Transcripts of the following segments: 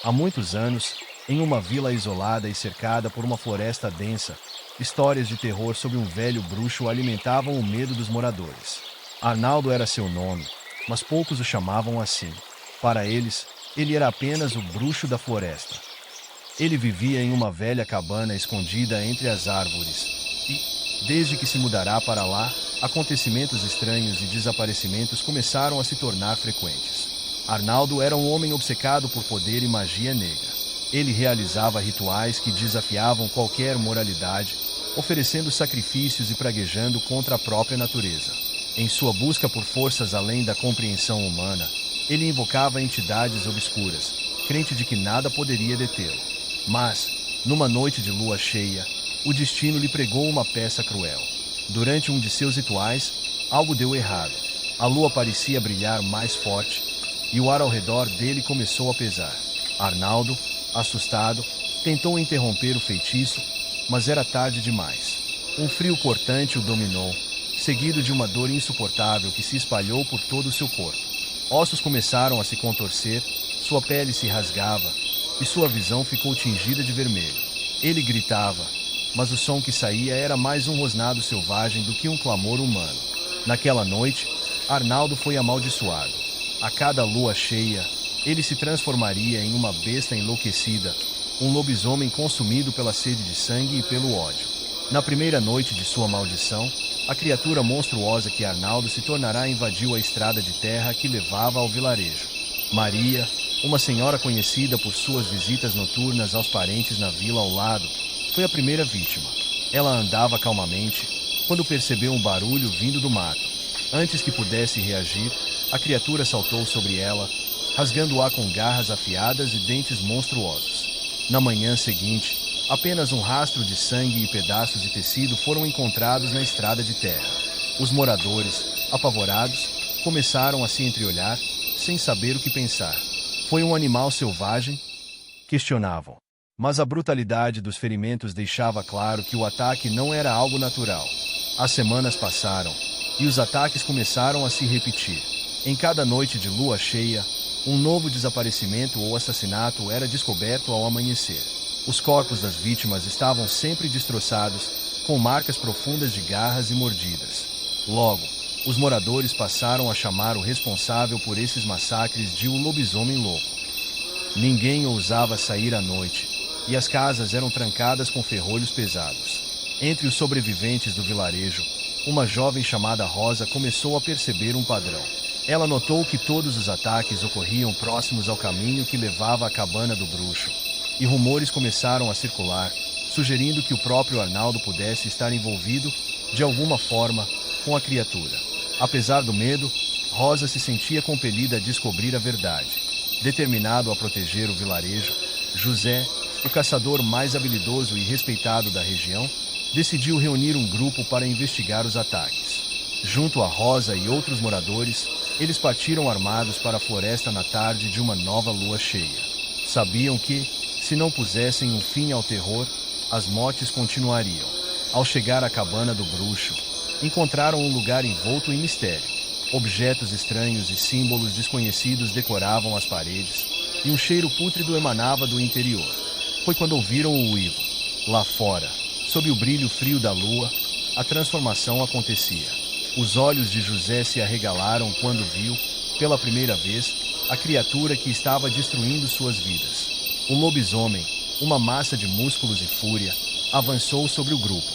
Há muitos anos, em uma vila isolada e cercada por uma floresta densa, histórias de terror sobre um velho bruxo alimentavam o medo dos moradores. Arnaldo era seu nome, mas poucos o chamavam assim. Para eles, ele era apenas o bruxo da floresta. Ele vivia em uma velha cabana escondida entre as árvores. E, desde que se mudará para lá, acontecimentos estranhos e desaparecimentos começaram a se tornar frequentes. Arnaldo era um homem obcecado por poder e magia negra. Ele realizava rituais que desafiavam qualquer moralidade, oferecendo sacrifícios e praguejando contra a própria natureza. Em sua busca por forças além da compreensão humana, ele invocava entidades obscuras, crente de que nada poderia detê-lo. Mas, numa noite de lua cheia, o destino lhe pregou uma peça cruel. Durante um de seus rituais, algo deu errado. A lua parecia brilhar mais forte, e o ar ao redor dele começou a pesar. Arnaldo, assustado, tentou interromper o feitiço, mas era tarde demais. Um frio cortante o dominou, seguido de uma dor insuportável que se espalhou por todo o seu corpo. Ossos começaram a se contorcer, sua pele se rasgava, e sua visão ficou tingida de vermelho. Ele gritava, mas o som que saía era mais um rosnado selvagem do que um clamor humano. Naquela noite, Arnaldo foi amaldiçoado. A cada lua cheia, ele se transformaria em uma besta enlouquecida, um lobisomem consumido pela sede de sangue e pelo ódio. Na primeira noite de sua maldição, a criatura monstruosa que Arnaldo se tornará invadiu a estrada de terra que levava ao vilarejo. Maria, uma senhora conhecida por suas visitas noturnas aos parentes na vila ao lado, foi a primeira vítima. Ela andava calmamente, quando percebeu um barulho vindo do mato. Antes que pudesse reagir, a criatura saltou sobre ela, rasgando-a com garras afiadas e dentes monstruosos. Na manhã seguinte, apenas um rastro de sangue e pedaços de tecido foram encontrados na estrada de terra. Os moradores, apavorados, começaram a se entreolhar, sem saber o que pensar. Foi um animal selvagem? Questionavam. Mas a brutalidade dos ferimentos deixava claro que o ataque não era algo natural. As semanas passaram, e os ataques começaram a se repetir. Em cada noite de lua cheia, um novo desaparecimento ou assassinato era descoberto ao amanhecer. Os corpos das vítimas estavam sempre destroçados, com marcas profundas de garras e mordidas. Logo, os moradores passaram a chamar o responsável por esses massacres de o lobisomem louco. Ninguém ousava sair à noite, e as casas eram trancadas com ferrolhos pesados. Entre os sobreviventes do vilarejo, uma jovem chamada Rosa começou a perceber um padrão. Ela notou que todos os ataques ocorriam próximos ao caminho que levava à cabana do bruxo, e rumores começaram a circular, sugerindo que o próprio Arnaldo pudesse estar envolvido, de alguma forma, com a criatura. Apesar do medo, Rosa se sentia compelida a descobrir a verdade. Determinado a proteger o vilarejo, José, o caçador mais habilidoso e respeitado da região, decidiu reunir um grupo para investigar os ataques. Junto a Rosa e outros moradores, eles partiram armados para a floresta na tarde de uma nova lua cheia. Sabiam que, se não pusessem um fim ao terror, as mortes continuariam. Ao chegar à cabana do bruxo, encontraram um lugar envolto em mistério. Objetos estranhos e símbolos desconhecidos decoravam as paredes, e um cheiro pútrido emanava do interior. Foi quando ouviram o uivo. Lá fora, sob o brilho frio da lua, a transformação acontecia. Os olhos de José se arregalaram quando viu, pela primeira vez, a criatura que estava destruindo suas vidas. O lobisomem, uma massa de músculos e fúria, avançou sobre o grupo.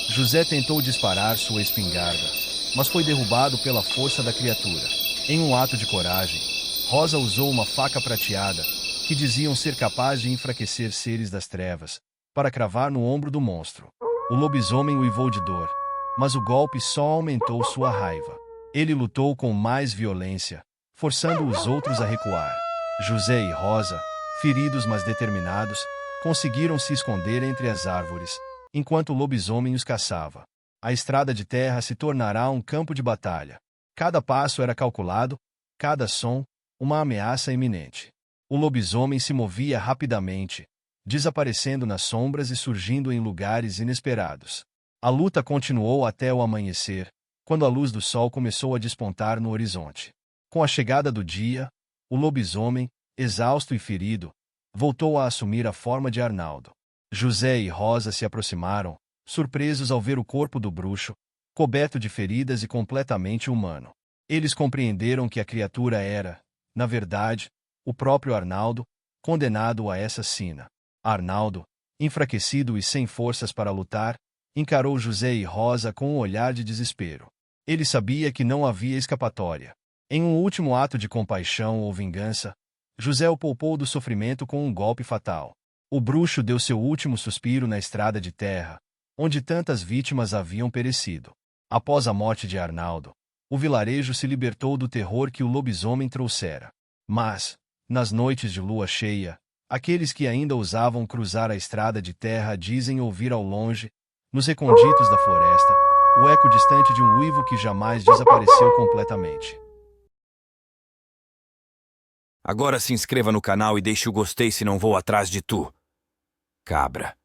José tentou disparar sua espingarda, mas foi derrubado pela força da criatura. Em um ato de coragem, Rosa usou uma faca prateada, que diziam ser capaz de enfraquecer seres das trevas, para cravar no ombro do monstro. O lobisomem uivou de dor, mas o golpe só aumentou sua raiva. Ele lutou com mais violência, forçando os outros a recuar. José e Rosa, feridos mas determinados, conseguiram se esconder entre as árvores, enquanto o lobisomem os caçava. A estrada de terra se tornará um campo de batalha. Cada passo era calculado, cada som, uma ameaça iminente. O lobisomem se movia rapidamente, desaparecendo nas sombras e surgindo em lugares inesperados. A luta continuou até o amanhecer, quando a luz do sol começou a despontar no horizonte. Com a chegada do dia, o lobisomem, exausto e ferido, voltou a assumir a forma de Arnaldo. José e Rosa se aproximaram, surpresos ao ver o corpo do bruxo, coberto de feridas e completamente humano. Eles compreenderam que a criatura era, na verdade, o próprio Arnaldo, condenado a essa sina. Arnaldo, enfraquecido e sem forças para lutar, encarou José e Rosa com um olhar de desespero. Ele sabia que não havia escapatória. Em um último ato de compaixão ou vingança, José o poupou do sofrimento com um golpe fatal. O bruxo deu seu último suspiro na estrada de terra, onde tantas vítimas haviam perecido. Após a morte de Arnaldo, o vilarejo se libertou do terror que o lobisomem trouxera. Mas, nas noites de lua cheia, aqueles que ainda ousavam cruzar a estrada de terra dizem ouvir ao longe, nos recônditos da floresta, o eco distante de um uivo que jamais desapareceu completamente. Agora se inscreva no canal e deixe o gostei se não vou atrás de tu, cabra.